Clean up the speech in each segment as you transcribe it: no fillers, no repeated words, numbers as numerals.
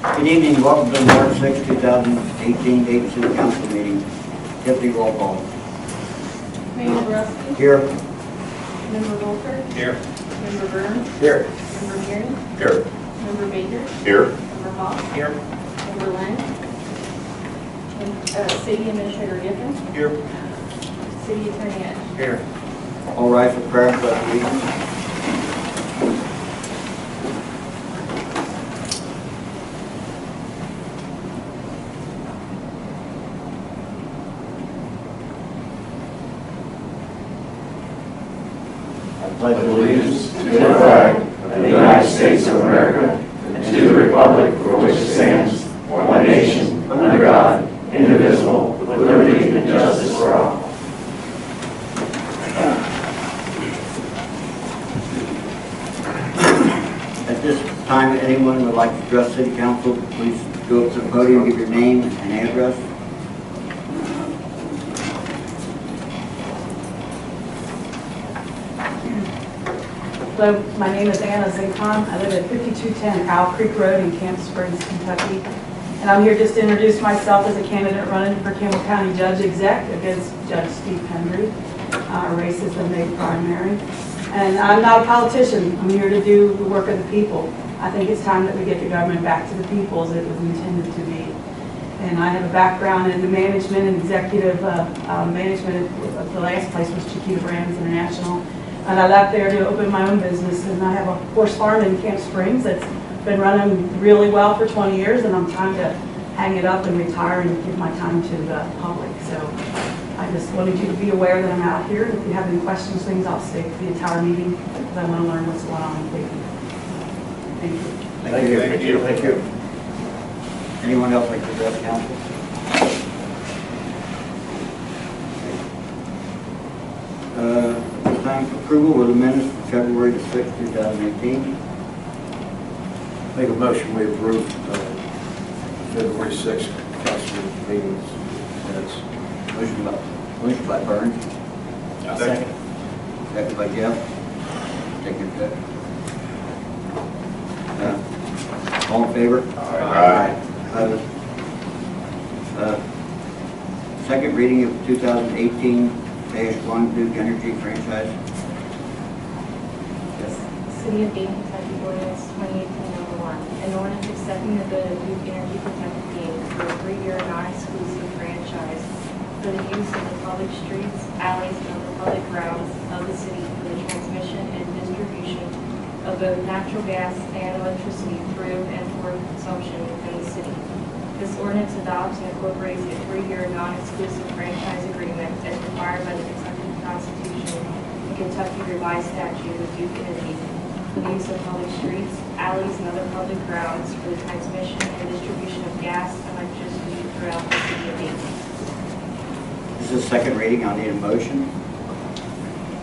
Good evening, welcome to the March 6, 2018 Dayton City Council Meeting. Deputy roll call. Mayor Borowski. Here. Member Volker. Here. Member Burns. Here. Member Gearing. Here. Member Baker. Here. Member Hall. Here. Member Lang. City Administrator Giffen. Here. City Attorney Edge. Here. All rise for prayer and pledge allegiance. I pledge allegiance to the flag of the United States of America and to the republic for which it stands, one nation, under God, indivisible, with liberty and justice for all. At this time, anyone would like to address City Council, please go up to the podium, give your name and address. Hello, my name is Anna Zinkon. I live at 5210 Owl Creek Road in Camp Springs, Kentucky. And I'm here just to introduce myself as a candidate running for Campbell County Judge Exec against Judge Steve Hendry. Our race is the May primary. And I'm not a politician. I'm here to do the work of the people. I think it's time that we get the government back to the people as it was intended to be. And I have a background in the management and executive management. The last place was Chiquita Brands International. And I left there to open my own business, and I have a horse farm in Camp Springs that's been running really well for 20 years, and I'm trying to hang it up and retire and give my time to the public. So I just wanted you to be aware that I'm out here, and if you have any questions, things, I'll stay for the entire meeting because I want to learn what's going on in Dayton. Thank you. Thank you. Thank you. Thank you. Anyone else like to address council? This time for approval with the minutes for February the 6th, 2018. Make a motion we approve February 6th council meetings minutes. Motion by Burns. Second. Second by Jeff. Take your pick. All in favor? Aye. Opposed? Second reading of 2018-1 Duke Energy franchise. City of Dayton, Kentucky Ordinance 2018 number 1. An ordinance accepting the bid of Duke Energy Kentucky Inc. for a 3-year non-exclusive franchise for the use of the public streets, alleys, and other public grounds of the city for the transmission and distribution of both natural gas and electricity through and for consumption within the city. This ordinance adopts and incorporates a 3-year non-exclusive franchise agreement as required by the Kentucky Constitution and Kentucky Revised Statute of Duke Energy for the use of public streets, alleys, and other public grounds for the transmission and distribution of gas and electricity throughout the city of Dayton. This is second reading. I'll need a motion.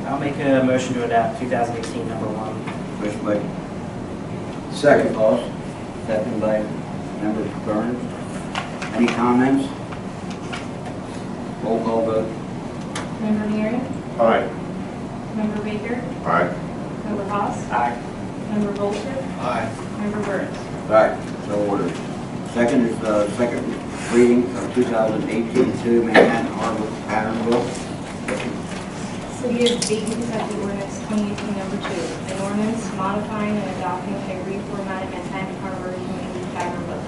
I'll make a motion to adopt 2018 number 1. Motion by Second. Voss, second by Member Burns. Any comments? Roll call vote. Member Gearing. Aye. Member Baker. Aye. Member Haas. Aye. Member Volker. Aye. Member Burns. Aye. So ordered. Second is the second reading of 2018-2 Manhattan Harbor Pattern Book. City of Dayton, Kentucky Ordinance 2018 number 2. An ordinance modifying and adopting a reformatted Manhattan Harbor Community Pattern Book.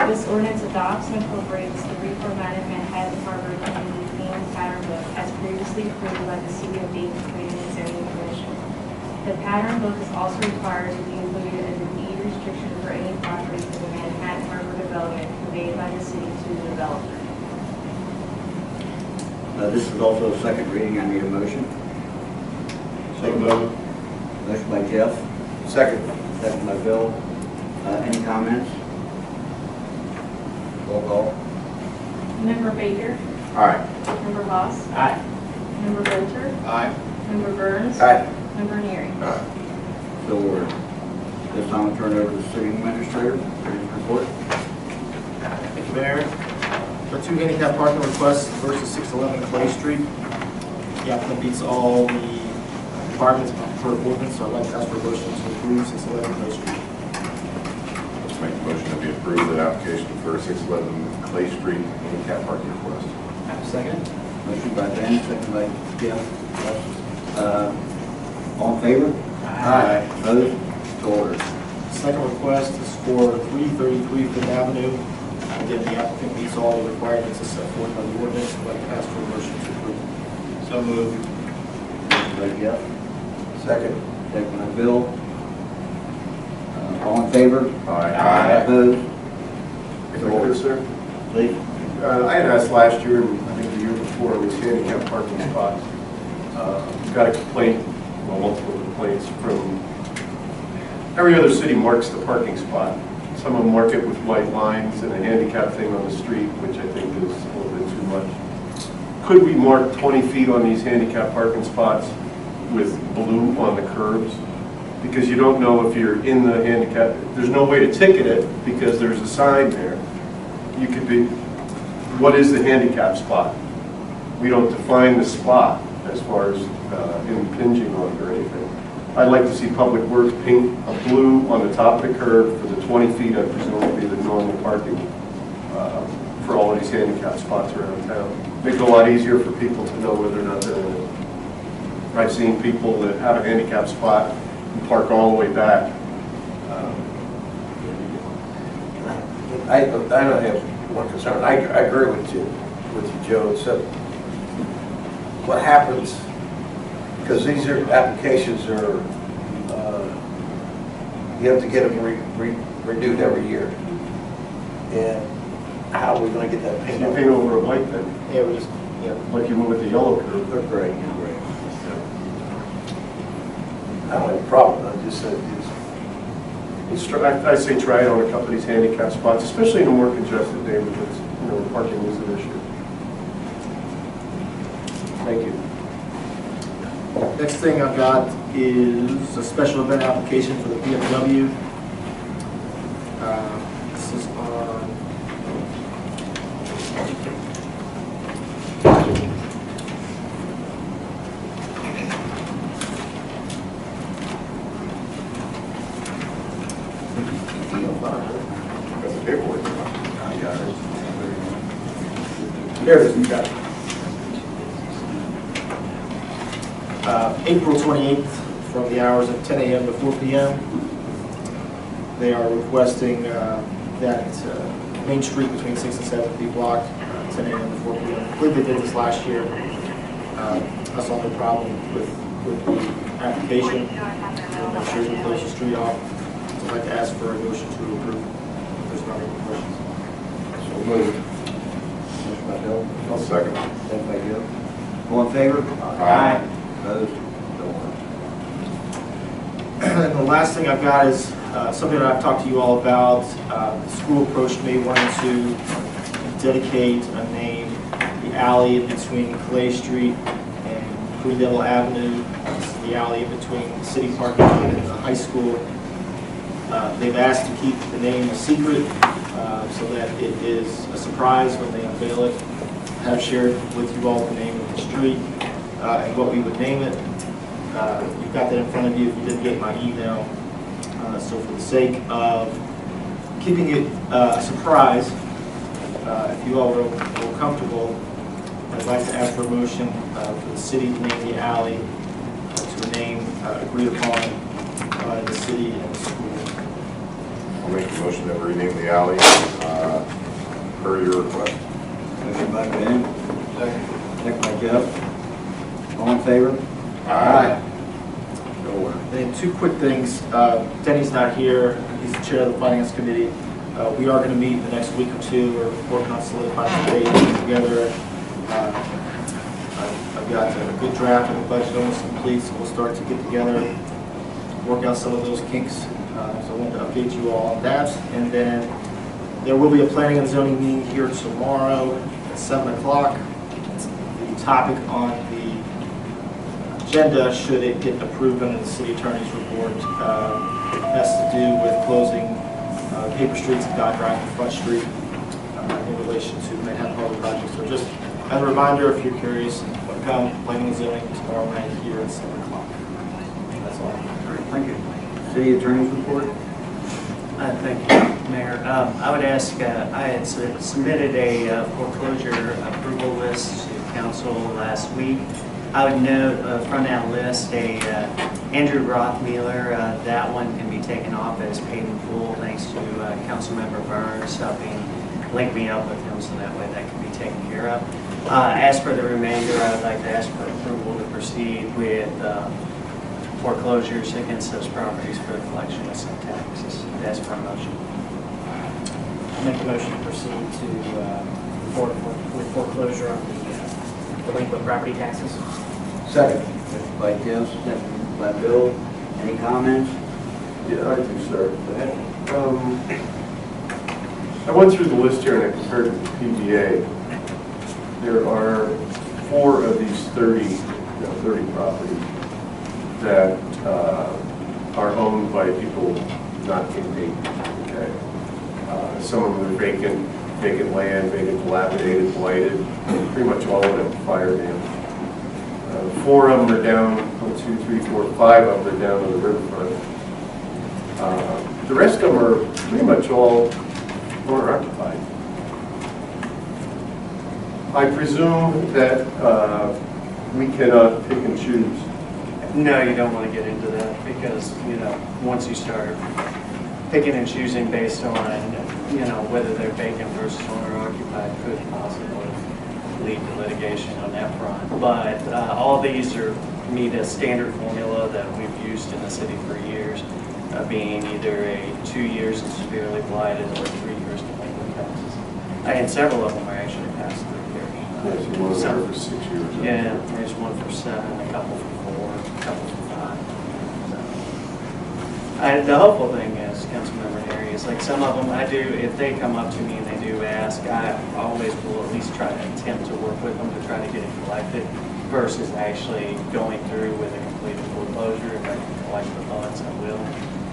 This ordinance adopts and incorporates the reformatted Manhattan Harbor Community Theme Pattern Book as previously approved by the City of Dayton Planning and Zoning Commission. The pattern book is also required to be included as a deed restriction for any property for the Manhattan Harbor development conveyed by the city to the developer. This is also a second reading. I need a motion. So moved. Motion by Jeff, Second. second by Bill. Any comments? Roll call. Member Baker. Aye. Member Haas. Aye. Member Volter. Aye. Member Burns. Aye. Member Neary. Aye. So ordered. This time I'll turn it over to the city administrator for his report. Thank you, Mayor. For 2 handicap parking requests versus 611 Clay Street. The applicant meets all the requirements for ordinance, so I'd like to ask for a motion to approve 611 Clay Street. Let's make a motion to be approved. approve the application for 611 Clay Street handicap parking request. Second. Motion by Ben, second by Jeff. All in favor? Opposed? So ordered. Second request is for 333 Fifth Avenue. Again, the applicant meets all the requirements as set forth by the ordinance. I'd like to ask for a motion to approve. So moved. Motion by Jeff, Second. second by Bill. All in favor? Aye. Opposed? If I could, sir. Please. I had asked last year, and I think the year before, it was handicap parking spots. Got a complaint, well, multiple complaints from every other city marks the parking spot. Some of them mark it with white lines and a handicap thing on the street, which I think is a little bit too much. Could we mark 20 feet on these handicap parking spots with blue on the curbs? Because you don't know if you're in the handicap, there's no way to ticket it because there's a sign there. You could be, what is the handicap spot? We don't define the spot as far as impinging on it or anything. I'd like to see Public Works paint a blue on the top of the curb for the 20 feet, I presume would be the normal parking for all of these handicap spots around town. Make it a lot easier for people to know whether or not they're in it. I've seen people that have a handicap spot and park all the way back. I don't have one concern. I agree with you, Joe. Except what happens, because these are applications are, you have to get them renewed every year. And how are we going to get that paint You over? paint over a white then, Yeah, we just, like you would with the yellow curb. They're great, great. I don't have a problem. I just said I say try it on a couple of these handicap spots, especially in the more congested neighborhoods. You know, parking is an issue. Thank you. next thing I've got is a special event application for the BMW. This is on That's the paperwork. there it is. You got it. April 28th, from the hours of 10 a.m. to 4 p.m. They are requesting that Main Street between 6 and 7 be blocked, 10 a.m. to 4 p.m. I believe they did this last year. I saw no problem with the application. Make sure we close the street off. I'd like to ask for a motion to approve. If there's not any questions. So moved. Motion by Bill, I'll second. second by Joe. All in favor? Aye. Opposed? So ordered. And the last thing I've got is something that I've talked to you all about. The school approached me wanting to dedicate a name, the alley in between Clay Street and Green Devil Avenue. It's the alley in between the city parking lot and the high school. They've asked to keep the name a secret so that it is a surprise when they unveil it. I have shared with you all the name of the street and what we would name it. You've got that in front of you if you didn't get my email. So for the sake of keeping it a surprise, if you all are comfortable, I'd like to ask for a motion for the city to name the alley to a name agreed upon by the city and the school. I'll make the motion that we rename the alley per your request. Motion by Ben, second by Joe. All in favor? Aye. So ordered. And two quick things. Denny's not here. He's the chair of the finance committee. We are going to meet the next week or two. We're working on solidifying the date together. I've got a good draft of the budget almost complete, so we'll start to get together, work out some of those kinks. So I wanted to update you all on that. And then there will be a planning and zoning meeting here tomorrow at 7 o'clock. The topic on the agenda, should it get approved under the city attorney's report, has to do with closing paper streets and dot drive and Front Street in relation to Manhattan Harbor project. So just as a reminder, if you're curious, come planning and zoning tomorrow night here at 7 o'clock. That's all. All right, thank you. City attorney's report? Thank you, Mayor. I would ask, I had submitted a foreclosure approval list to council last week. I would note from that list, Andrew Rothmueller, that one can be taken off as paid in full thanks to Councilmember Burns helping link me up with him, so that way that can be taken care of. As for the remainder, I would like to ask for approval to proceed with foreclosures against those properties for the collection of some taxes. Ask for a motion. I'll make a motion to proceed to, with foreclosure on the delinquent property taxes. Second. Motion by Tim, second by Bill. Any comments? Yeah, I do, sir. I went through the list here and I compared it to the PDA. There are 4 of these 30 properties that are owned by people not in Dayton. Okay. Some of them are vacant land, vacant, dilapidated, blighted. Pretty much all of them fire damage. 4 of them are down. 1, 2, 3, 4, 5 of them are down on the riverfront. The rest of them are pretty much all owner occupied. I presume that we cannot pick and choose. No, you don't want to get into that because, once you start picking and choosing based on, whether they're vacant versus owner occupied could possibly lead to litigation on that front. But all these meet a standard formula that we've used in the city for years, being either a 2 years and severely blighted or 3 years delinquent taxes. And several of them are actually past 3 years. Yes, you want to for 6 years. Yeah, there's one for 7, a couple for 4, a couple for 5. So, the hopeful thing is, Councilmember Harry, is like some of them I do, if they come up to me and they do ask, I always will at least try to attempt to work with them to try to get it collected versus actually going through with a completed foreclosure. If I can collect the funds, I will.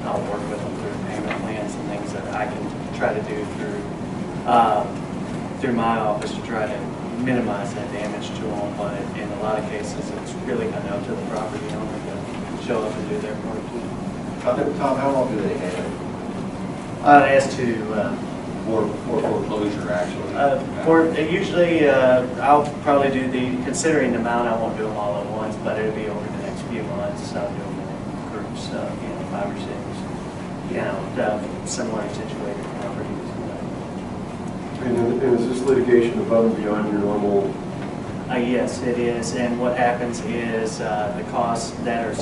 I'll work with them through payment plans and things that I can try to do through my office to try to minimize that damage to them. But in a lot of cases, it's really kind of up to the property owner to show up and do their part too. Tom, how long do they have it? As to For foreclosure, actually? usually I'll probably do considering the amount, I won't do them all at once, but it'll be over the next few months. I'll do them in groups, 5 or 6, similar situated properties. And is this litigation above and beyond your normal? Yes, it is. And what happens is the costs that are,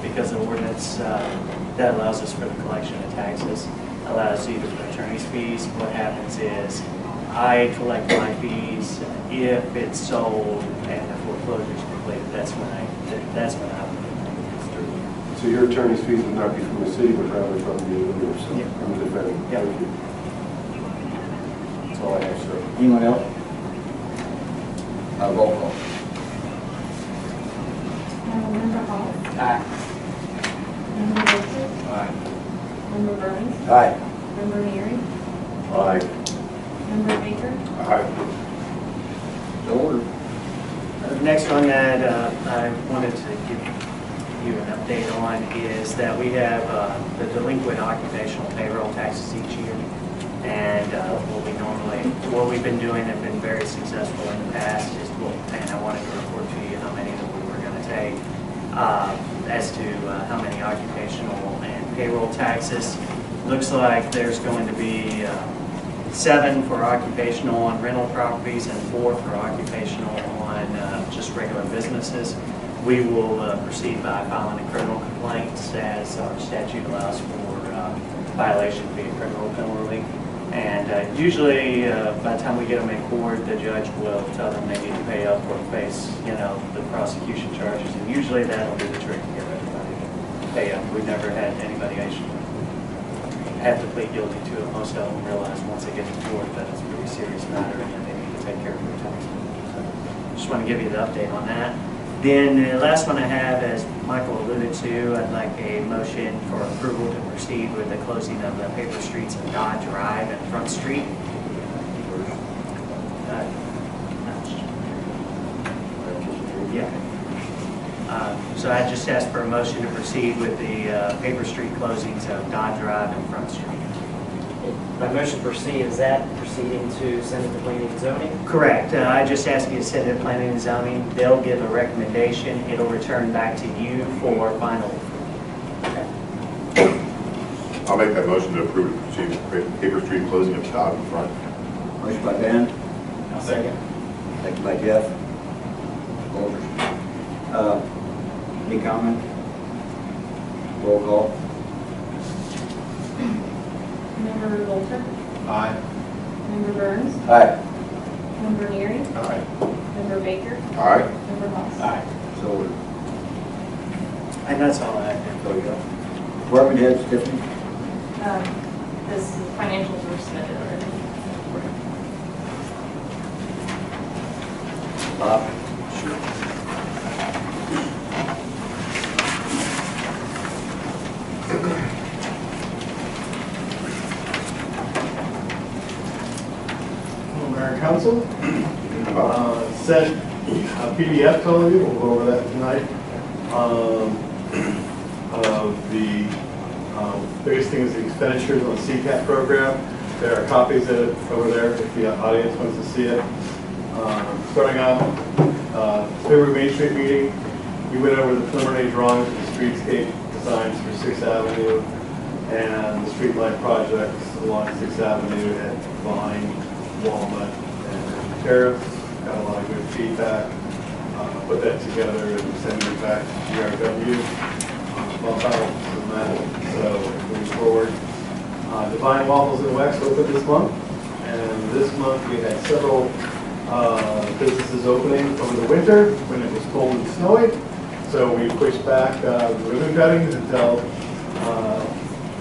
because the ordinance that allows us for the collection of taxes allows you to put attorney's fees. What happens is I collect my fees if it's sold and the foreclosure is completed. That's when I would get through. So your attorney's fees would not be from the city, but rather from Yeah. from the defendant? Yeah. Thank you. That's all I have, sir. Anyone else? Roll call. Member Hall. Aye. Member Baker. Aye. Member Burns. Aye. Member Neary. Aye. Member Baker. Aye. So ordered. The next one that I wanted to give you an update on is that we have the delinquent occupational payroll taxes each year. And what we've been doing and been very successful in the past is, and I wanted to report to you how many that we were going to take as to how many occupational and payroll taxes. Looks like there's going to be 7 for occupational on rental properties and 4 for occupational on just regular businesses. We will proceed by filing a criminal complaint as our statute allows for violation to be a criminal penalty. And usually, by the time we get them in court, the judge will tell them they need to pay up or face, the prosecution charges. And usually that'll be the trick to get everybody to pay up. We've never had anybody actually have to plead guilty to it. Most of them realize once they get to court that it's a pretty serious matter and that they need to take care of their taxes. So, just want to give you the update on that. Then the last one I have, as Michael alluded to, I'd like a motion for approval to proceed with the closing of the paper streets of Dodge Drive and Front Street. So I just asked for a motion to proceed with the paper street closings of Dodge Drive and Front Street. My motion to proceed, is that proceeding to send it to planning and zoning? Correct. I just asked you to send it to planning and zoning. They'll give a recommendation. It'll return back to you for final. I'll make that motion to approve Paper Street closing of shop in front. Motion by Ben, I'll second. second by Jeff. Over. Any comment? Roll call. Member Bolter? Aye. Member Burns? Aye. Member Neary? Aye. Member Baker? Aye. Member Moss? Aye. So ordered. And that's all I have. There we go. Department heads, Tiffany? This financials were submitted already. Bob? Mayor and Council. Sent a PDF to all of you, we'll go over that tonight. The biggest thing is the expenditures on the CCAT program. There are copies of it over there if the audience wants to see it. Starting off, February Main Street meeting, we went over the preliminary drawings of the streetscape designs for 6th Avenue and the street light projects along 6th Avenue and behind Walnut and Terrace. Got a lot of good feedback. Put that together and send it back to GRW. Well, so moving forward. Divine Waffles and Wax opened this month, and this month we had several businesses opening over the winter when it was cold and snowy. So we pushed back the ribbon cuttings until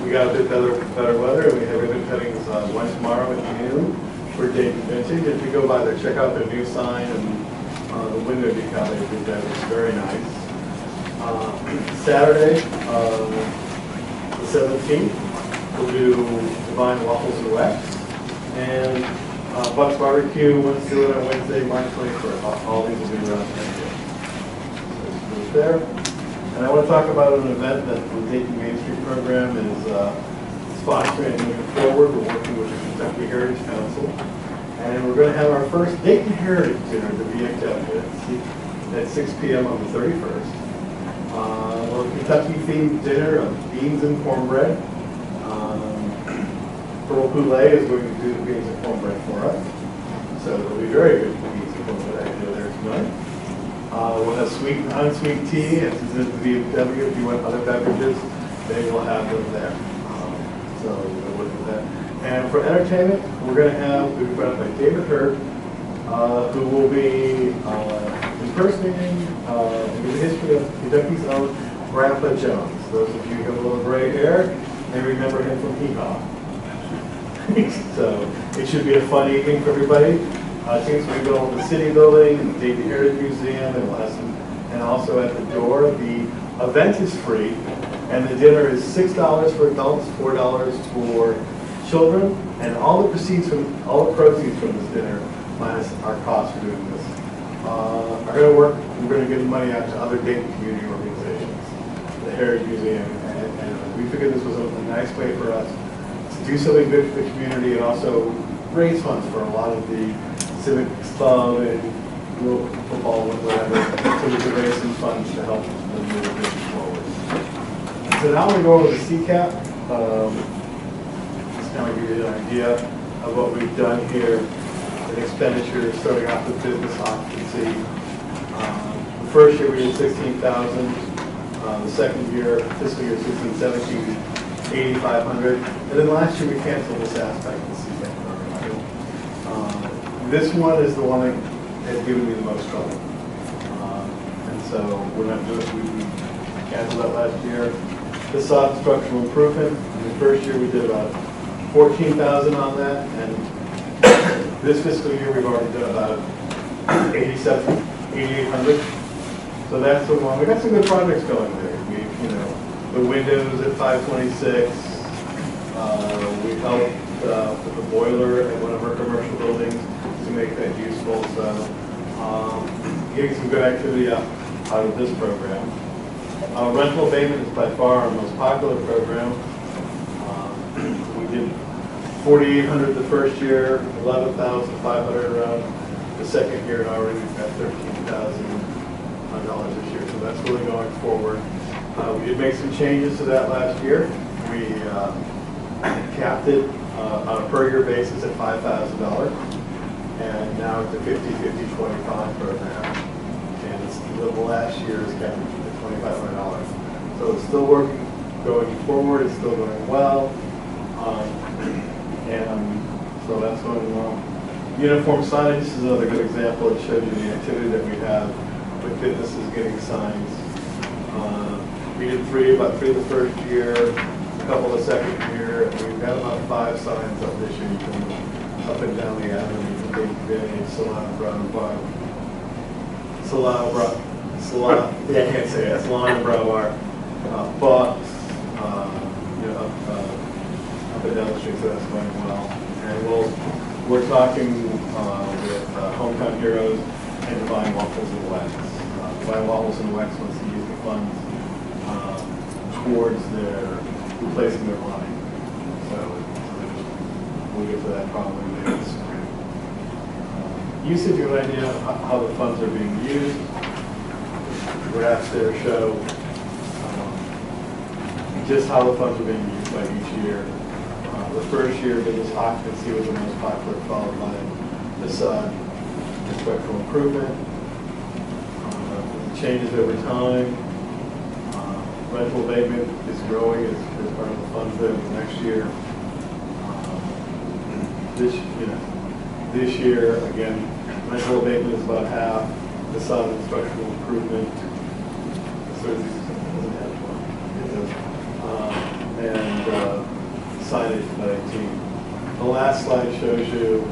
we got a bit better weather. We have ribbon cuttings one tomorrow at noon for Dayton Vintage. If you go by there, check out their new sign and the window decal they did that. It's very nice. Saturday, the 17th, we'll do Divine Waffles and Wax. And Buck's Barbecue, let's do it on Wednesday, March 21st. All these will be around 10 days. So it's there. And I want to talk about an event that the Dayton Main Street program is sponsoring and moving forward. We're working with the Kentucky Heritage Council. And we're going to have our first Dayton Heritage Dinner at the VFW at 6 p.m. on the 31st. Well, a Kentucky-themed dinner of beans and cornbread. Pearl Poulet is going to do the beans and cornbread for us. So there'll be very good beans and cornbread idea there tonight. We'll have sweet and unsweet tea, and since it's the VFW, if you want other beverages, they will have them there. So we'll look at that. And for entertainment, we're going to have, we'll be brought up by David Hurd, who will be impersonating the history of Kentucky's own Grandpa Jones. Those of you who have a little gray hair may remember him from Hee-Haw. So it should be a fun evening for everybody. Since we go to the City Building and the Dayton Heritage Museum and also at the door, the event is free and the dinner is $6 for adults, $4 for children, and all the proceeds from this dinner minus our costs for doing this are going to work. We're going to give money out to other Dayton community organizations, the Heritage Museum, and we figured this was a nice way for us to do something good for the community and also raise funds for a lot of the civic club and local football and whatever, so we could raise some funds to help them move the business forward. So now we go over the CCAP. Just kind of give you an idea of what we've done here in expenditures, starting off with business occupancy. The first year we did 16,000. The second year, fiscal year 16-17, 8,500. And then last year we canceled this aspect of the CCAP program. This one is the one that has given me the most trouble. And so we're not doing it. We canceled that last year. This sought structural improvement. In the first year we did about 14,000 on that. And this fiscal year we've already done about 8,800. So that's the one. We've got some good projects going there. The windows at 526. We helped with the boiler at one of our commercial buildings to make that useful. So getting some good activity out of this program. Rental abatement is by far our most popular program. We did $4,800 the first year, $11,500 around the second year, and already we've got $13,000 this year. So that's really going forward. We did make some changes to that last year. We capped it on a per year basis at $5,000, and now it's a 50-50-25 program. And it's, the last year is capped at $2,500. So it's still working, going forward. It's still going well, and so that's going along. Uniform signage is another good example. It shows you the activity that we have with businesses getting signs. We did about three the first year, a couple the second year, and we've got about 5 signs up this year. You can up and down the avenue from Dayton City, Solana, Brown, Solana, yeah, I can't say that, Solana, Broward, Bucks, you know, up and down the street, so that's going well. And we're talking with Hometown Heroes and Divine Waffles in Wax. Divine Waffles in Wax wants to use the funds towards their replacing their line. So we'll get to that probably later this spring. Usage, you have an idea of how the funds are being used. Graphs there show just how the funds are being used by each year. The first year, business occupancy was the most popular, followed by facade and structural improvement. Changes over time. Rental abatement is growing as part of the funds there the next year. This year, again, rental abatement is about half. Facade and structural improvement. And signage about 18. The last slide shows you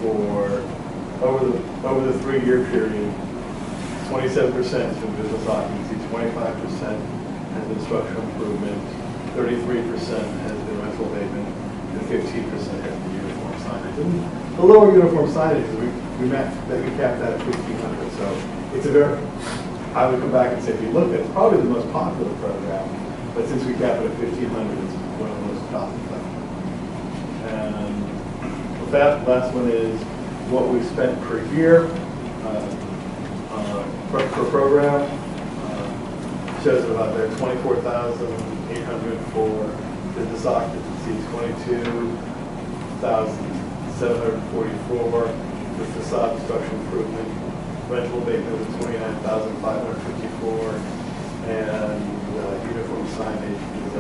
for over the 3-year period, 27% has been business occupancy, 25% has been structural improvement, 33% has been rental abatement, and 15% has been uniform signage. And the lower uniform signage is we capped that at 1,500. So it's a very, I would come back and say, if you look at it's probably the most popular program, but since we capped it at 1,500, it's one of the most cost effective. And with that, last one is what we spent per year per program. Shows about there 24,800 for business occupancy, 22,744 with facade structural improvement. Rental abatement was 29,554, and uniform signage is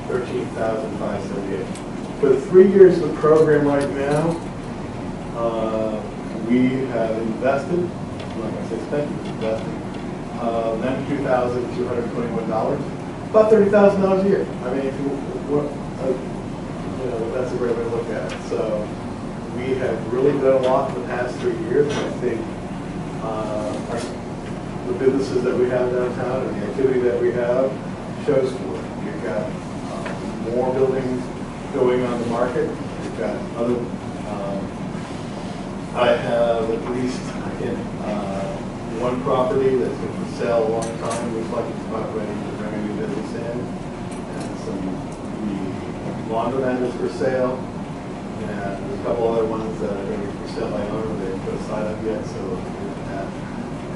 13,578. For the 3 years of the program right now, we have invested, I'm not going to say spent, invested, $92,221, about $30,000 a year. I mean, if you know, that's a great way to look at it. So we have really done a lot in the past 3 years, and I think the businesses that we have downtown and the activity that we have shows for it. We've got more buildings going on the market. We've got other, I have at least one property that's been for sale a long time. Looks like it's about ready to bring a new business in. And the laundromat is for sale. And there's a couple other ones that are going to be for sale by owner. They haven't put a sign up yet, so we'll do that.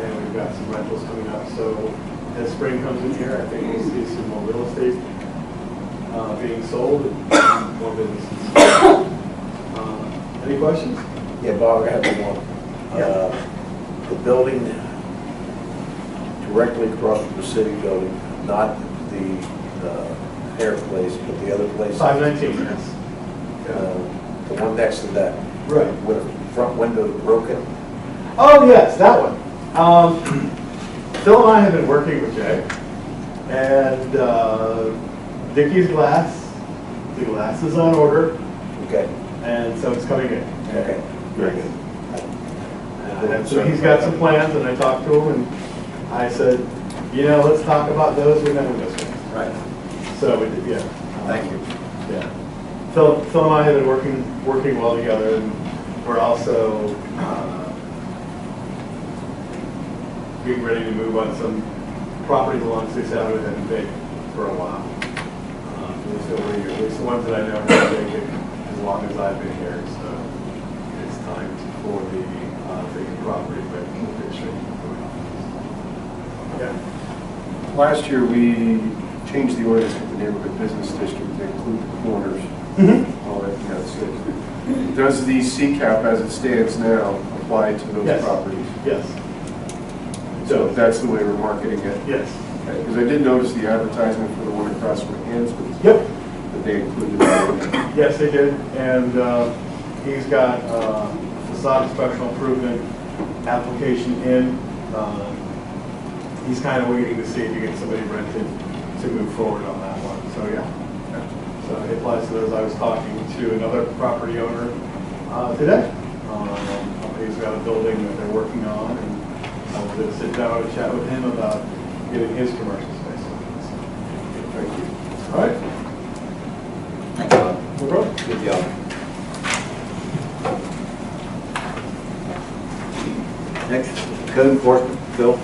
And we've got some rentals coming up. So as spring comes in here, I think we'll see some more real estate being sold and more businesses. Any questions? Yeah, Bob, I have one. The building directly across from the city building, not the hair place, but the other place. 519, yes. The one next to that. Right. With the front window broken. Oh, yes, that one. Phil and I have been working with Jay, and Dickie's glass, the glass is on order. Okay. And so it's coming in. Okay. Very good. And so he's got some plans, and I talked to him, and I said, you know, let's talk about those when that windows fixed. Right. So we did, yeah. Thank you. Yeah. Phil and I have been working well together, and we're also getting ready to move on some properties along 6th Avenue that have been vacant for a while. At least over a year. least the ones that I know have been vacant as long as I've been here, so it's time for the vacant property, but we'll get straight to the yeah. Last year, we changed the ordinance with the neighborhood business district to include the corners. All that, does the CCAP as it stands now apply to those Yes. properties? Yes. So that's the way we're marketing it? Yes. Because I did notice the advertisement for the one across from Hansman's. Yep. That they included that in there. Yes, they did, and he's got facade special improvement application in. He's kind of waiting to see if he gets somebody rented to move forward on that one, so yeah. So it applies to those. I was talking to another property owner today. He's got a building that they're working on, and I was going to sit down and chat with him about getting his commercial space. Thank you. All right. Thank you, Bob. No problem. Good job. Next, code enforcement, Phil.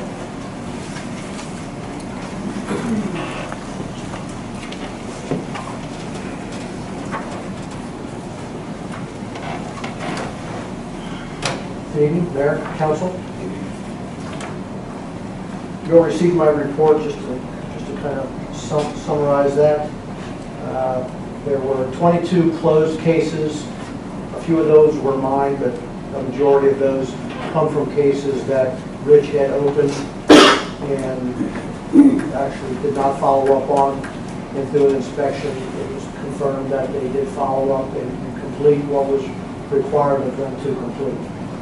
Good evening, Mayor, Council. You'll receive my report just to kind of summarize that. There were 22 closed cases. A few of those were mine, but a majority of those come from cases that Rich had opened and actually did not follow up on. And through an inspection, it was confirmed that they did follow up and complete what was required of them to complete.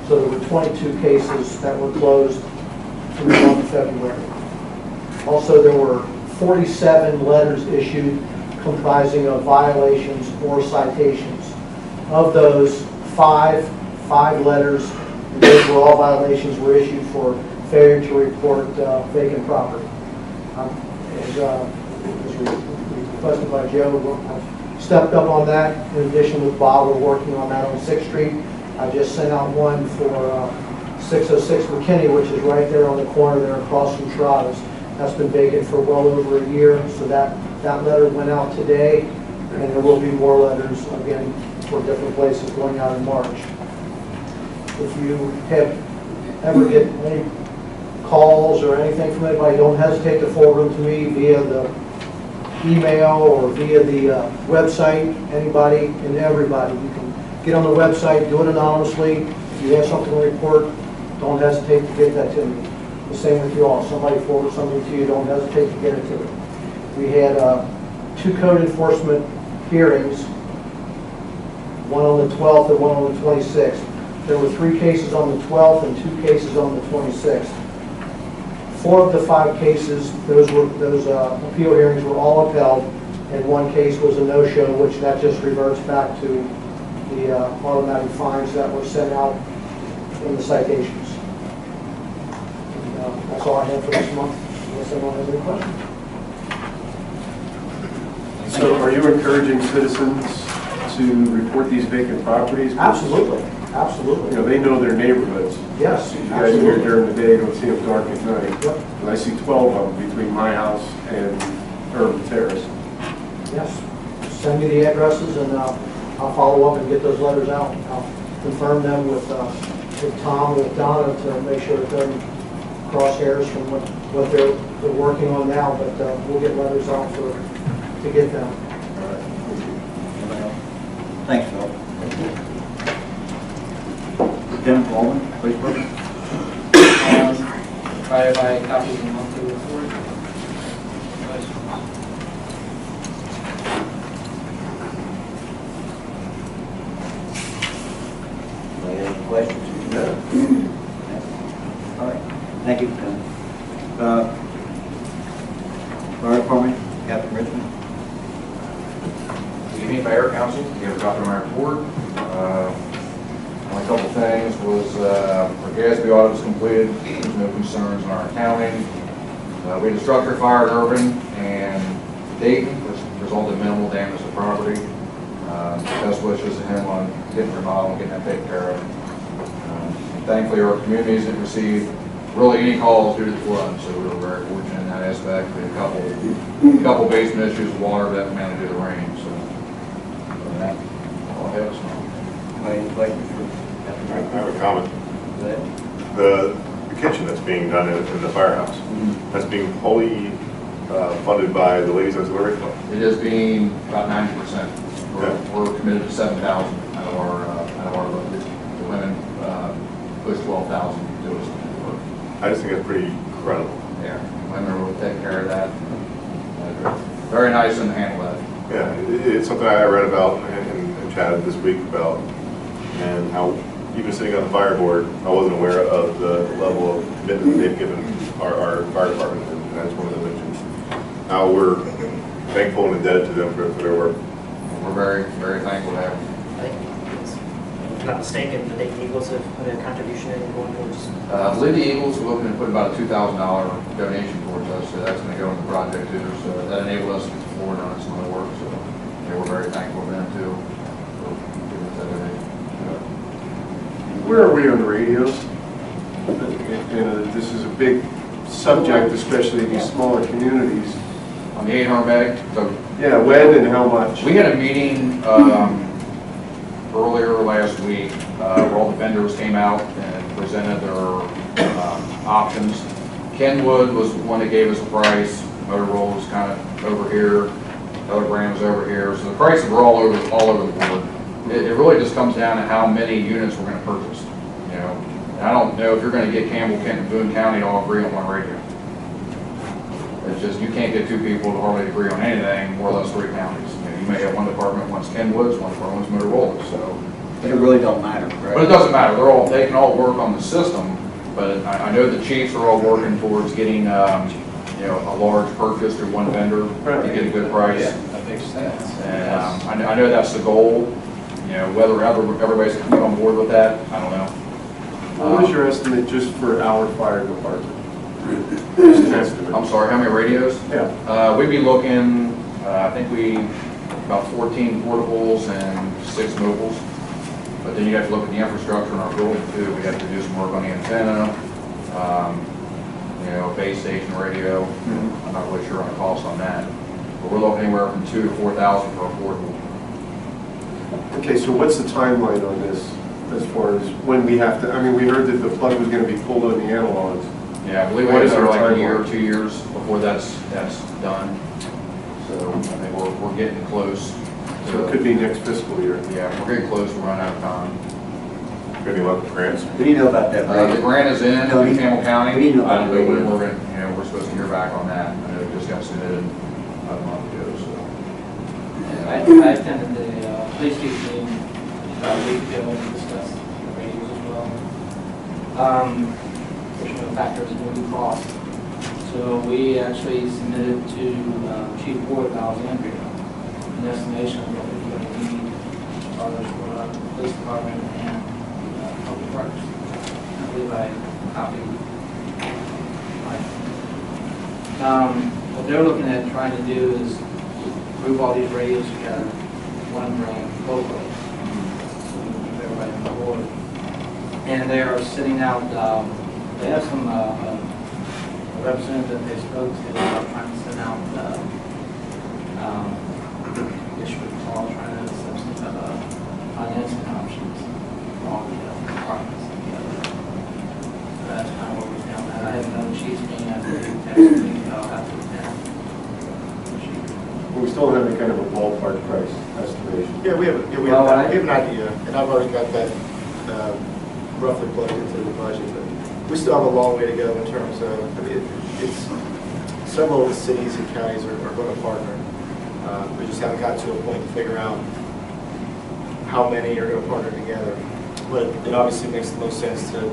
So there were 22 cases that were closed through the month of February. Also, there were 47 letters issued comprising of violations or citations. Of those, five letters, and those were all violations, were issued for failure to report vacant property. As requested by Joe, I've stepped up on that. In addition with Bob, we're working on that on 6th Street. I just sent out one for 606 McKinney, which is right there on the corner there across from Trotta's. That's been vacant for well over a year, so that letter went out today, and there will be more letters, again, for different places going out in March. If you have ever get any calls or anything from anybody, don't hesitate to forward them to me via the email or via the website, anybody and everybody. You can get on the website, do it anonymously. If you have something to report, don't hesitate to get that to me. The same with you all. Somebody forwards something to you, don't hesitate to get it to me. We had 2 code enforcement hearings, one on the 12th and one on the 26th. There were 3 cases on the 12th and 2 cases on the 26th. 4 of the 5 cases, those appeal hearings were all upheld, and 1 case was a no-show, which that just reverts back to the automatic fines that were sent out in the citations. And, that's all I have for this month, unless anyone has any questions. So are you encouraging citizens to report these vacant properties? Absolutely, absolutely. You know, they know their neighborhoods. Yes, You guys are here absolutely. during the day, don't see them dark at night. Yep. And I see 12 of them between my house and Urban Terrace. Yes, send me the addresses and I'll follow up and get those letters out. I'll confirm them with Tom, with Donna to make sure it doesn't cross hairs from what they're working on now, but we'll get letters out to get them. Anybody else? Thanks, Phil. Lieutenant Baldwin, police department. Provided by copies of the monthly report. Any questions? No. All right, thank you, Lieutenant. Fire department, Captain Richmond. Good evening, Mayor, Council. You have a copy of my report. Only a couple things was our GASB audit was completed. There's no concerns in our accounting. We had a structure fire in Urban and Dayton, which resulted in minimal damage to property. Best wishes to him on getting remodeled and getting that taken care of. Thankfully, our communities didn't receive really any calls due to the flood, so we were very fortunate in that aspect. We had a couple basement issues with water that mainly due to rain. So the kitchen that's being done in the firehouse. That's being wholly funded by the Ladies Auxiliary Club. It is being about 90%. We're committed to 7,000 out of our budget. The women push 12,000 to do us. I just think it's pretty incredible. Yeah, women will take care of that. Very nice and handle that. Yeah, it's something I read about and chatted this week about, and how even sitting on the fire board, I wasn't aware of the level of commitment they've given our fire department, and that's one of the mentions. How we're thankful and indebted to them for their work. We're very, very thankful to have them. I think, if I'm not mistaken, the Dayton Eagles have put a contribution in going towards. I believe the Eagles are looking to put about a $2,000 donation towards us, so that's going to go in the project too. So that enabled us to get forward on some other work. So yeah, we're very thankful to them too for giving us that donation. Where are we on the radio? This is a big subject, especially in these smaller communities. On the 800 meg, so Yeah, when and how much? we had a meeting earlier last week where all the vendors came out and presented their options. Kenwood was the one that gave us a price. Motorola was kind of over here. Other brands over here. So the prices were all over the board. It really just comes down to how many units we're going to purchase. You know, and I don't know if you're going to get Campbell, Kent, and Boone County to all agree on one radio. It's just, you can't get two people to hardly agree on anything, more or less 3 counties. You know, you may have one department wants Kenwood's, one department wants Motorola, so. But it really don't matter, right? But it doesn't matter, they can all work on the system, but I know the chiefs are all working towards getting, you know, a large purchase through one vendor to get a good price. Yeah, that makes sense. And I know that's the goal, you know, whether everybody's going to come on board with that, I don't know. What was your estimate just for our fire department? I'm sorry, how many radios? Yeah. We'd be looking, I think about 14 portables and 6 mobiles. But then you have to look at the infrastructure in our building too. We have to do some work on the antenna, you know, base station radio. I'm not really sure on the cost on that. But we're looking anywhere from $2,000 to $4,000 for a portable. Okay, so what's the timeline on this as far as when we have to, I mean, we heard that the plug was going to be pulled on the analogs. Yeah, I believe we What have is our like a timeline? year or 2 years before that's done. So I think we're getting close. So it could be next fiscal year. Yeah, we're getting close to running out of time. Any luck with grants? What do you know about that, The Brad? grant is in Campbell County. What do you know I about don't know when radio? we're supposed to hear back on that. I know it just got submitted about a month ago, so. I attended the police chief meeting about a week ago and discussed the radios as well. Additional factors will be cost. So we actually submitted to Chief Ward of Alexandria an estimation of what we're going to need as far as for the police department and public works. I believe I copied. What they're looking at trying to do is group all these radios together, one brand locally, so we can keep everybody on board. And they are sitting out, they have some representative they spoke to about trying to send out, district calls, trying to set some type of financing options for all the departments together. So that's kind of what we're doing. I haven't done the chief's meeting, I believe, next week, after the 10th. But we still have a kind of a ballpark price estimation. Yeah, we have an idea, and I've already got that roughly plugged into the budget, but we still have a long way to go in terms of, I mean, it's several of the cities and counties are going to partner. We just haven't got to a point to figure out how many are going to partner together. But it obviously makes the most sense to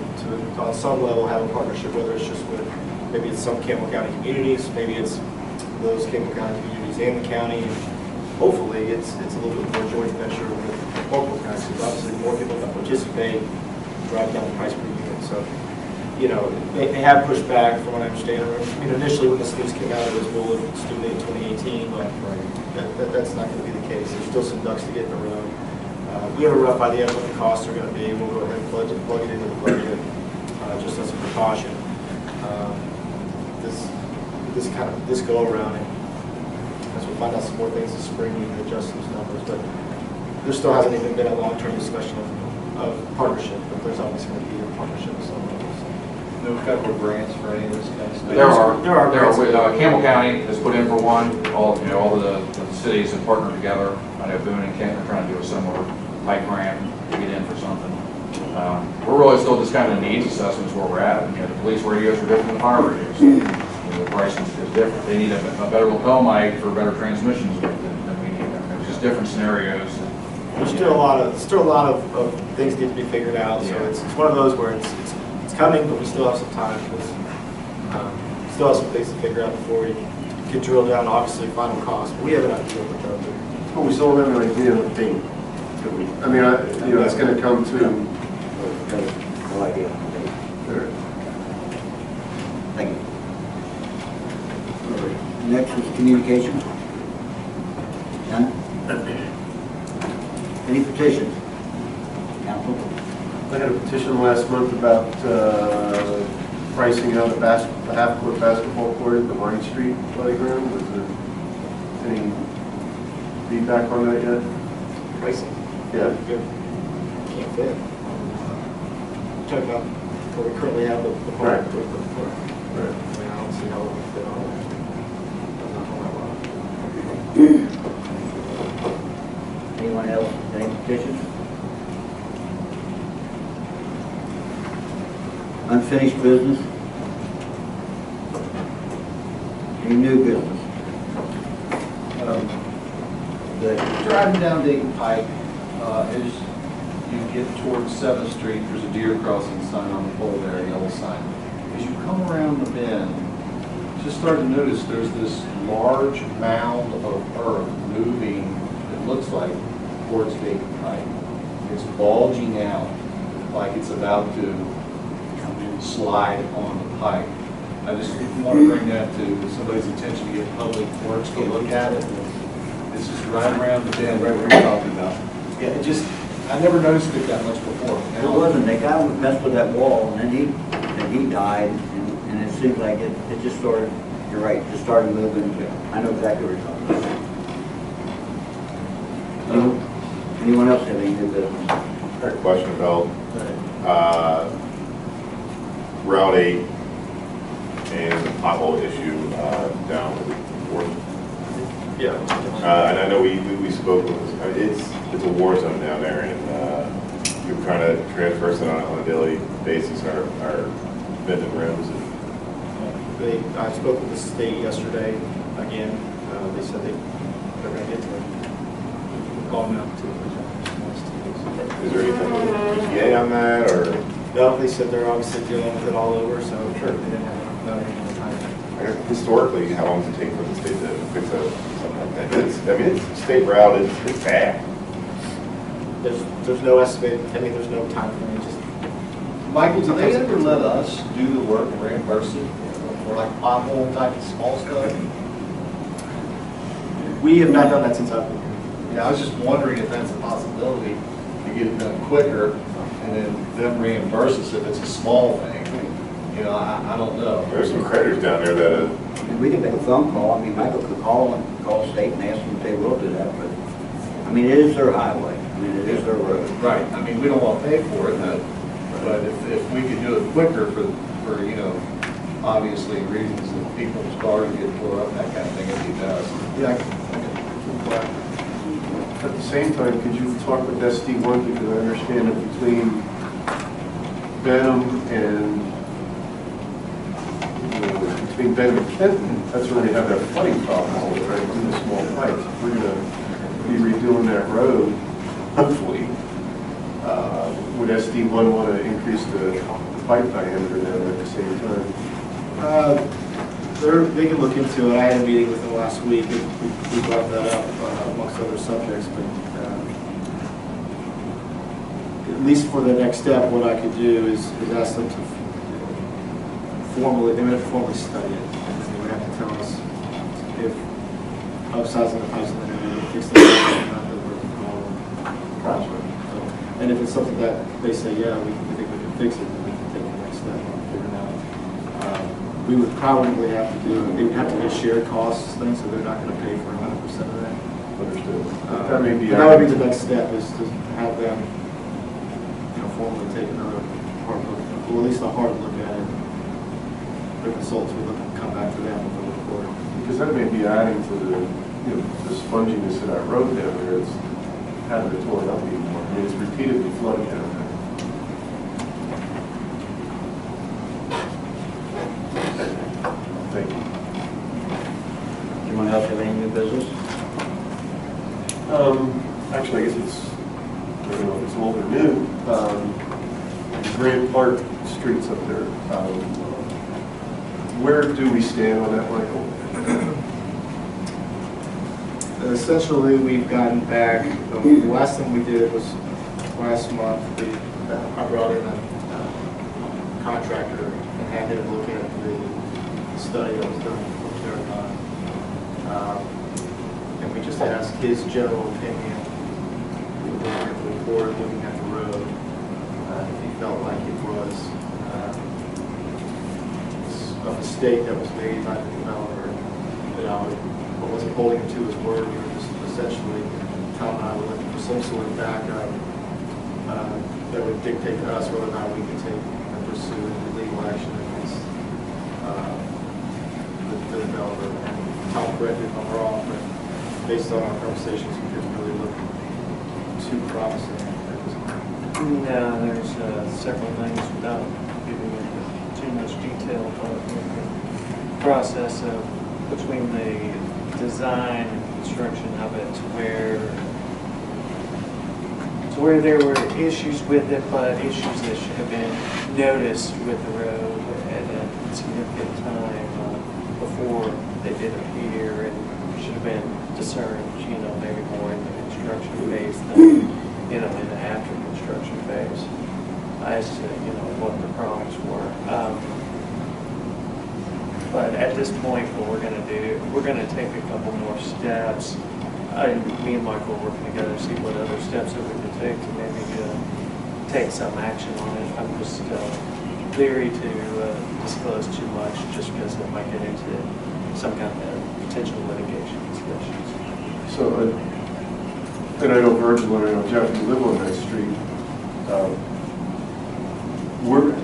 on some level, have a partnership, whether it's just with, maybe it's some Campbell County communities, maybe it's those Campbell County communities and the county, and hopefully it's a little bit more joint venture with multiple counties, because obviously more people that participate drive down the price per unit. So, you know, they have pushed back from what I understand. I mean, initially when this news came out, it was we'll student in 2018, but that's not going to be the case. There's still some ducks to get in the road. We have a rough idea of what the costs are going to be. We'll go ahead and plug it into the budget, just as a precaution. This go around, and as we'll find out some more things this spring, we can adjust those numbers. But there still hasn't even been a long-term discussion of partnership, but there's obviously going to be a partnership of some levels. no federal grants for any of this kind of stuff? There are. There are grants. Campbell County has put in for one. All the cities have partnered together. I know Boone and Kent are trying to do a similar pipe grant to get in for something. We're really still just kind of needs assessments where we're at. You know, the police radios are different than fire radios. You know, the price is different. They need a better lapel mic for better transmissions than we need. There's just different scenarios. There's still a lot of things need to be figured out. So it's one of those where it's coming, but we still have some time because we still have some things to figure out before we get drilled down. Obviously, final cost. But we have an idea what they're doing. But we still don't have an idea of the date. I mean, it's going to come to. No idea. Thank you. All right. Next is communication. None? Any petitions? Council? I had a petition last month about pricing out the half-court basketball court at the Vine Street playground. Was there any feedback on that yet? Pricing. Yeah. Good. Can't fit. Talk about where we currently have the Right. Right. I mean, I don't see how it would fit on there. Anyone else? Any petitions? Unfinished business? Any new business? Driving down Dayton Pike, as you get towards 7th Street, there's a deer crossing sign on the pole there, a yellow sign. As you come around the bend, just start to notice there's this large mound of earth moving, it looks like, towards Dayton Pike. It's bulging out like it's about to slide on the pike. I just want to bring that to somebody's attention, to get Public Works to look at it. This is right around the bend, right where you're talking about. Yeah, it just, I never noticed it that much before. It wasn't. The guy messed with that wall, and then he died, and it seems like it just sort of, you're right, just started moving. I know exactly what you're talking about. Anyone else have any new business? I had a question about Route 8 and the pothole issue down Fourth. Yeah. And I know we spoke with this. It's a war zone down there, and we're trying to traverse it on a daily basis. Our bending rims. I spoke with the state yesterday. Again, they said they're going to get to it. Call them out to it. Is there anything with EPA on that, or? No, they said they're obviously dealing with it all over, so sure, they didn't have enough time. Historically, how long does it take for the state to fix something like that? It's state route. It's bad. There's no estimate. I mean, there's no time frame. Just Michael, do they ever let us do the work and reimburse it? Or like pothole type of small stuff? we have not done that since I've been here. Yeah, I was just wondering if that's a possibility to get it done quicker and then them reimburse us if it's a small thing. You know, I don't know. There's some creditors down there that And we can make a phone call. I mean, Michael could call state and ask them if they will do that, but, I mean, it is their highway. I mean, it is their road. Right, I mean, we don't want to pay for it, but if we could do it quicker for, you know, obviously reasons that people's cars get tore up, that kind of thing, it'd be best. Yeah. At the same time, could you talk with SD1, because I understand that between Benham and between Benham and Kenton, that's where they have that flooding problem all the time in the small pipes. We're going to be redoing that road, hopefully. Would SD1 want to increase the pipe diameter there at the same time? They can look into it. I had a meeting with them last week, and we brought that up amongst other subjects, but at least for the next step, what I could do is ask them to formally, they would have to formally study it, and they would have to tell us if upsizing the pipes and then fix the not that we're going to and if it's something that they say, yeah, we think we can fix it, then we can take the next step on figuring out. We would probably have to do, they would have to be a shared costs thing, so they're not going to pay for 100% of that. Understood. That would be the next step, is to have them, formally take another hard look, or at least a hard look at it. the consultants, we look to come back to them with a report. Because that may be adding to the, the sponginess of that road down there. It's having it torn up even more. I mean, it's repeatedly flooding down there. Thank you. Anyone else have any new business? Actually, I guess it's, I don't know if it's old or new. Grand Park Street's up there. Where do we stand on that, Michael? Essentially, we've gotten back, the last thing we did was last month, I brought in a contractor and had him look at the study that was done for Marathon. And we just asked his general opinion, looking at the report, looking at the road, if he felt like it was a mistake that was made by the developer, I wasn't holding him to his word. We were just essentially, Tom and I were looking for some sort of backup that would dictate to us whether or not we could take and pursue legal action against the developer. And Tom corrected if I'm wrong, but based on our conversations, we didn't really look too promising at this point. No, there's several things without giving into too much detail, but the process of between the design and construction of it to where there were issues with it, but issues that should have been noticed with the road at a significant time before they did appear, and should have been discerned, maybe more in the construction phase than, in the after construction phase as to, what the problems were. But at this point, what we're going to do, we're going to take a couple more steps. Me and Michael are working together to see what other steps that we can take to maybe take some action on it. I'm just leery to disclose too much just because it might get into some kind of potential litigation discussions. So, and I know Virgil and I know Jeff, you live on that street. We're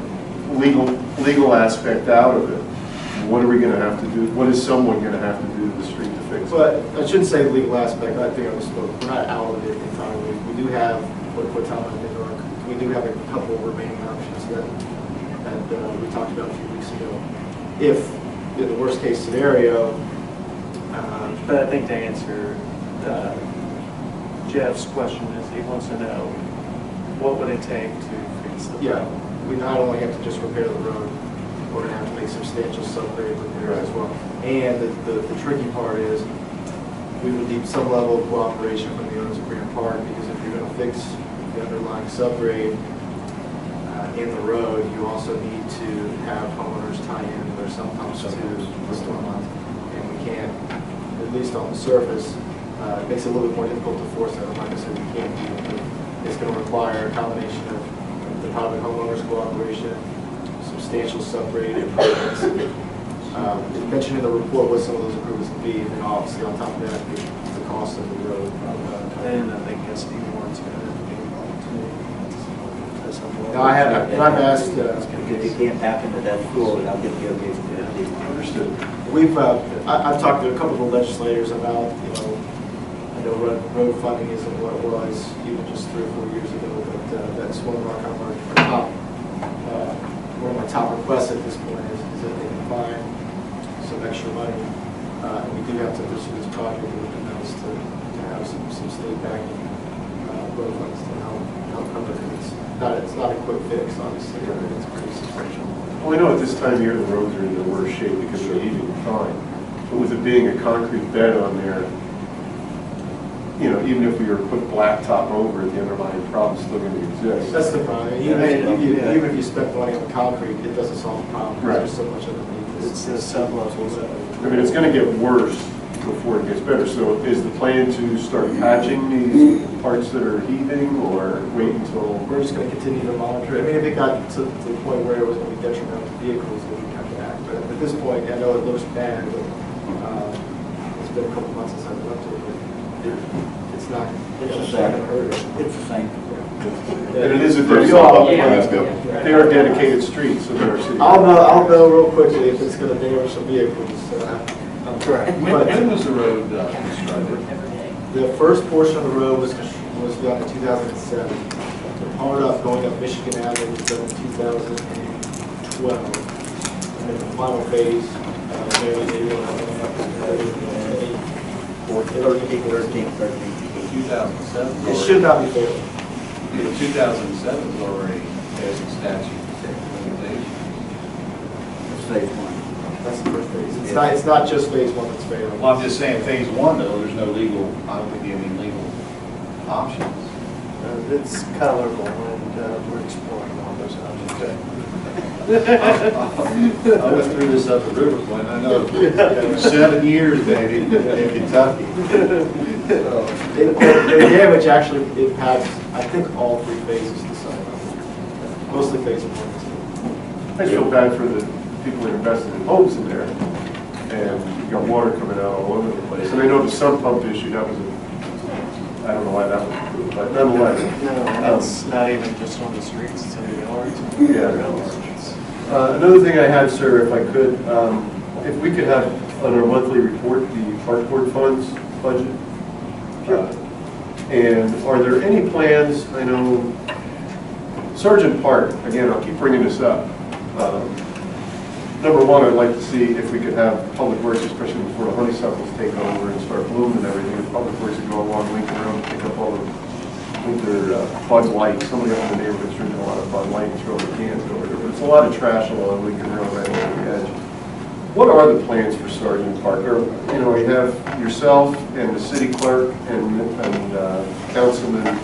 legal aspect out of it. What are we going to have to do? What is someone going to have to do to the street to fix it? But I shouldn't say legal aspect, I think I misspoke. We're not out of it entirely. We do have, what Tom and I did, we do have a couple of remaining options that we talked about a few weeks ago. If, in the worst case scenario, but I think to answer Jeff's question is he wants to know what would it take to fix the problem. We not only have to just repair the road, we're going to have to make substantial subgrade repairs as well. And the tricky part is we would need some level of cooperation from the owners of Grand Park, because if you're going to fix the underlying subgrade in the road, you also need to have homeowners tie in their sump pumps to the storm line. And we can't, at least on the surface, it makes it a little bit more difficult to force that. I'm not going to say we can't do it, but it's going to require a combination of the private homeowners cooperation, substantial subgrade improvements. It's mentioned in the report what some of those improvements would be, and then obviously on top of that, the cost of the road. And I think SD wants to be involved too. Now I've asked, Because you can't tap into that school without getting the okay from the SD. Understood. I've talked to a couple of the legislators about, I know road funding isn't what it was even just 3 or 4 years ago, but that's one of my top requests at this point is that they can find some extra money. And we do have to pursue this project with the notes to have some state backing road funds to help cover it. It's not a quick fix, obviously, but it's pretty substantial. Well, I know at this time of year the roads are in the worst shape because they're heaving fine. But with it being a concrete bed on there, even if we were to put blacktop over it, the underlying problem's still going to exist. That's the problem. Even if you spend money on concrete, it doesn't solve the problem. Right. There's so much underneath. It's the sub-levels. I mean, it's going to get worse before it gets better. So is the plan to start patching these parts that are heaving, or wait until? We're just going to continue to monitor. I mean, if it got to the point where it was going to be detrimental to vehicles, then we'd have to act. But at this point, I know it looks bad, but it's been a couple months since I've been up to it. It's not. It's the same. It's the same. And it is a Pretty dedicated, solid. Yeah. Let's go. they are dedicated streets in our city. I'll know real quickly if it's gonna damage some vehicles. I'm correct. When was the road constructed? The first portion of the road was done in 2007. The part up going up Michigan Avenue was done in 2012. And then the final phase, maybe they will In 2007? It should not be fair. In 2007 was already passing statute of limitations. Phase one. That's the first phase. It's not just phase one that's fair. Well, I'm just saying, phase one though, there's no legal, I don't think you have any legal options. It's colorful and we're exploring all those options. Okay. I went through this up at River Point, I know, 7 years, baby, in Kentucky. The damage actually impacts, I think, all three phases this side. Mostly phase one. I feel bad for the people that invested in homes in there, and you got water coming out all over the place. And I know the sump pump issue, that was I don't know why that was approved, but nonetheless. No, it's not even just on the streets, it's in the yards. Yeah. Another thing I had, sir, if I could, if we could have on our monthly report the park board funds budget. And are there any plans, I know Sergeant Park, again, I'll keep bringing this up. Number one, I'd like to see if we could have Public Works, especially before the honeysuckles take over and start blooming and everything, if Public Works would go along Lincoln Road and pick up all the winter Bud Light. Somebody up in the neighborhood's drinking a lot of Bud Light and throwing the cans over there. But it's a lot of trash along Lincoln Road right along the edge. What are the plans for Sergeant Park? Or, you know, we have yourself and the city clerk and Councilman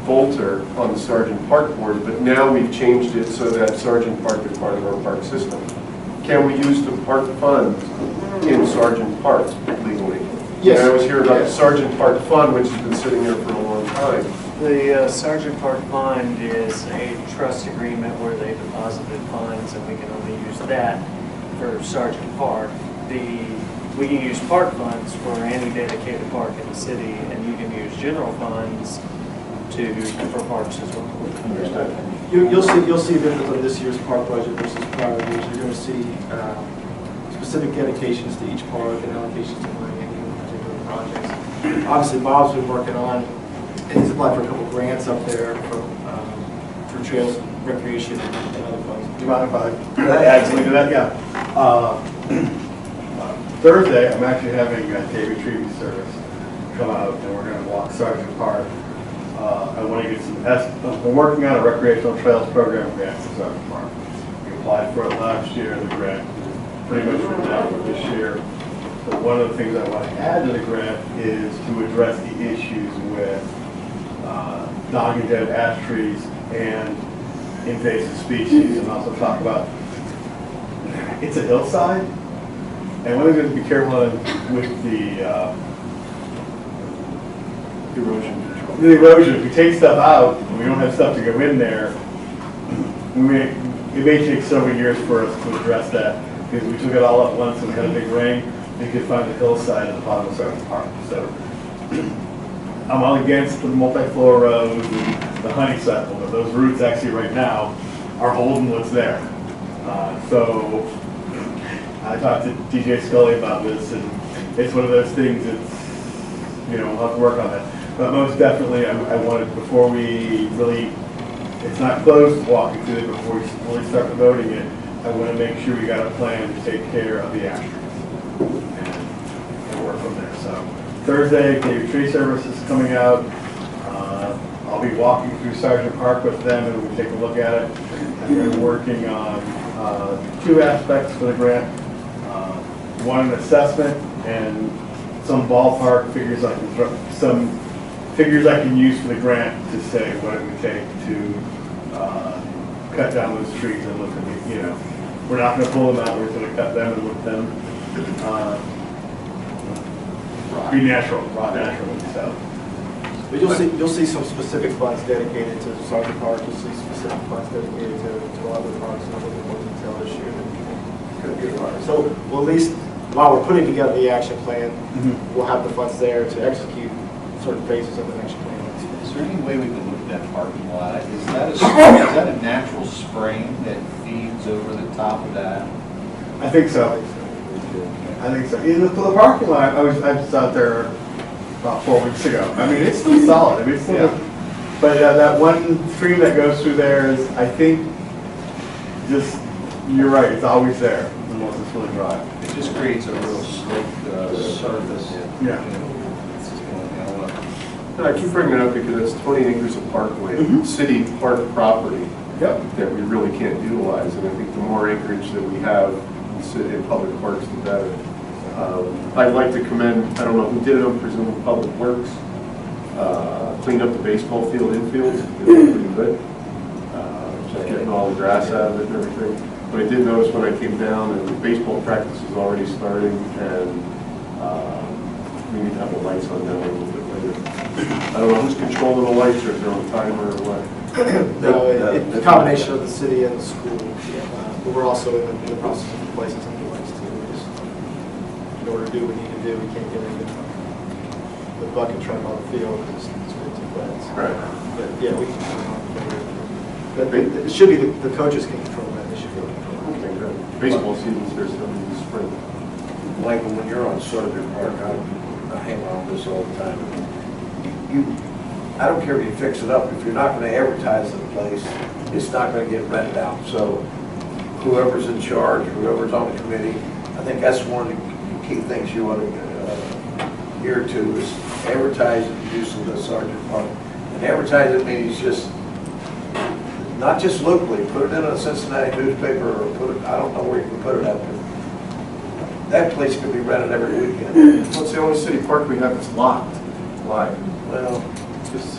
Bolter on the Sergeant Park board, but now we've changed it so that Sergeant Park is part of our park system. Can we use the park fund in Sergeant Park legally? Yes. And I was here about the Sergeant Park fund, which has been sitting there for a long time. The Sergeant Park Fund is a trust agreement where they deposited funds and we can only use that for Sergeant Park. We can use park funds for any dedicated park in the city, and you can use general funds for parks as well. Understood. You'll see difference on this year's park budget versus prior years. You're going to see specific dedications to each park and allocations to money in particular projects. Obviously, Bob's been working on, and he's applied for a couple grants up there for trails, recreation, and other funds. Do you mind if I add something to that? Yeah. Thursday, I'm actually having a day retrieving service come out, and we're going to walk Sergeant Park. I want to get some, we're working on a recreational trails program for Sergeant Park. We applied for it last year, the grant pretty much went out for this year. But one of the things I want to add to the grant is to address the issues with knocking dead ash trees and invasive species, and also talk about, it's a hillside, and one of the things to be careful with the Erosion control. the erosion. If we take stuff out and we don't have stuff to go in there, it may take several years for us to address that, because we took it all at once and we had a big rain. We could find the hillside at the bottom of Sergeant Park. So I'm all against the multi-floor roads and the honeysuckle, but those roots actually right now are holding what's there. So I talked to DJ Scully about this, and it's one of those things that's, you know, we'll have to work on that. But most definitely, I wanted, before we really, it's not closed to walking through it, before we really start promoting it, I want to make sure we got a plan to take care of the ash trees and work from there. So Thursday, the tree service is coming out. I'll be walking through Sergeant Park with them, and we'll take a look at it. And we're working on two aspects for the grant. One, an assessment, and some ballpark figures I can use for the grant to say what it would take to cut down those trees and look at the, you know, we're not going to pull them out, we're going to cut them and look them. Be natural, raw natural. So. But you'll see some specific funds dedicated to Sergeant Park. You'll see specific funds dedicated to other parks and a little bit more detail this year. So well, at least while we're putting together the action plan, we'll have the funds there to execute certain phases of the action plan. Is there any way we can look at that parking lot? Is that a natural spring that feeds over the top of that? I think so. I think so. Even for the parking lot, I was out there about 4 weeks ago. I mean, it's still solid. I mean, it's still, but that one stream that goes through there is, I think, just, you're right, it's always there, unless it's really dry. It just creates a real sloped surface. Yeah. And I keep bringing it up because it's 20 acres of parkway, city park property that we really can't utilize. And I think the more acreage that we have in public parks, the better. I'd like to commend, I don't know who did it, I'm presuming Public Works, cleaned up the baseball field infield. It looked pretty good. Just getting all the grass out of it and everything. But I did notice when I came down and the baseball practice is already starting, and we need to have the lights on down a little bit later. I don't know who's controlling the lights, or if they're on timer or what. No, it's a combination of the city and the school. But we're also in the process of replacing some of the lights too. We just, in order to do what we need to do, we can't get anything from the bucket truck on the field. It's way too bad. Right. But yeah, we can turn it on later. But it should be the coaches can control that. They should be able to control that. Okay, good. Baseball season's here still in the spring. Michael, when you're on Southern Park, I hang on this all the time. I don't care if you fix it up, if you're not going to advertise the place, it's not going to get rented out. So whoever's in charge, whoever's on the committee, I think that's one of the key things you want to adhere to is advertising the use of the Sergeant Park. And advertising means just, not just locally, put it in a Cincinnati newspaper or put it, I don't know where you can put it out there. That place could be rented every weekend. Well, it's the only city park we have that's locked. Why? Well,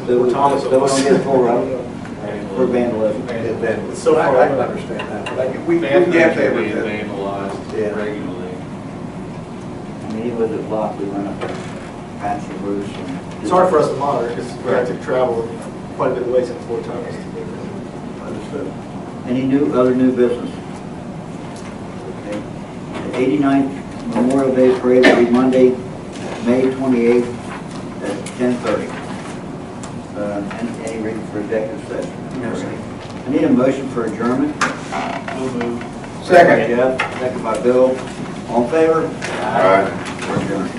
We're Thomas. They want to get full route for vandalism. It's so far I over. understand that. We have to Being advertise. vandalized regularly. I mean, even with it locked, we went up there, patched the roofs. It's hard for us to monitor because we have to travel quite a bit of ways in 4 times. Understood. Any other new business? Okay. The 89th Memorial Day Parade will be Monday, May 28th at 10:30. Any reason for executive session? No, sir. I need a motion for adjournment. Second. Jeff, second by Bill. All in favor? Aye. We're adjourned.